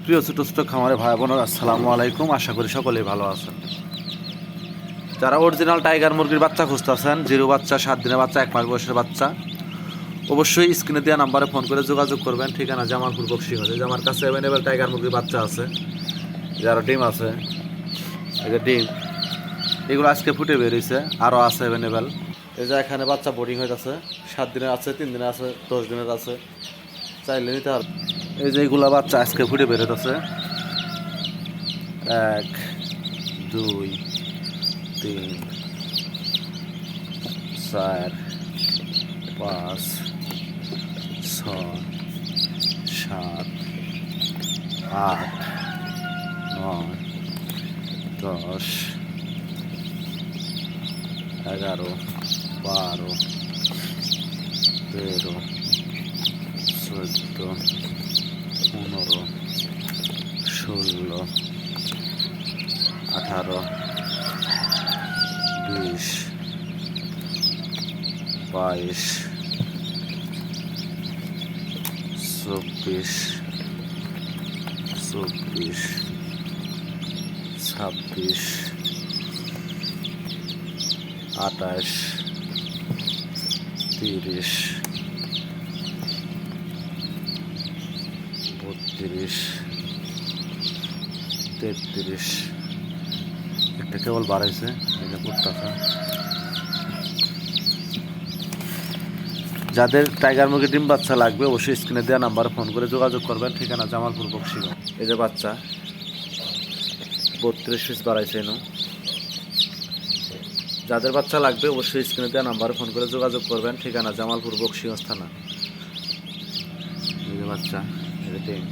প্রিয় ছোট ছোট খামারে ভাই বোনেরা, আসসালামু আলাইকুম। আশা করি সকলেই ভালো আছেন। যারা অরিজিনাল টাইগার মুরগির বাচ্চা খুঁজতেছেন, 0 বাচ্চা, 7 দিনের বাচ্চা, 1 মাস বয়সের বাচ্চা, অবশ্যই স্ক্রিনে দেওয়া নাম্বারে ফোন করে যোগাযোগ করবেন। ঠিকানা জামালপুর বক্সিগঞ্জে। যে আমার কাছে অ্যাভেলেবেল টাইগার মুরগির বাচ্চা আছে, যারা ডিম আছে, এই যে ডিম, এগুলো আজকে ফুটে বেরিয়েছে, আরও আছে অ্যাভেলেবেল। এই যে এখানে বাচ্চা বোর্ডিং হইতেছে, 7 দিনের আছে, 3 দিনের আছে, 10 দিনের আছে, চাইলে নিতে হবে। এই যে এইগুলা বাচ্চা আজকে ফুটে বেরোতেছে, 1 2 3 4 5 6 7 8 9 10 11 12 13 14 15 16 18 20 22 24 26 27 28 30 32 33, একটা কেবল বাড়াইছে, এটা পড়তেছে। যাদের টাইগার মুরগির ডিম বাচ্চা লাগবে অবশ্যই স্ক্রিনে দেওয়া নাম্বারে ফোন করে যোগাযোগ করবেন। ঠিকানা জামালপুর বক্সিগঞ্জ। এই যে বাচ্চা 32 পিস বাড়াইছে এনো। যাদের বাচ্চা লাগবে অবশ্যই স্ক্রিনে দেওয়া নাম্বারে ফোন করে যোগাযোগ করবেন। ঠিকানা জামালপুর বক্সিগঞ্জ থানা। এই যে বাচ্চা, এটা ডিম।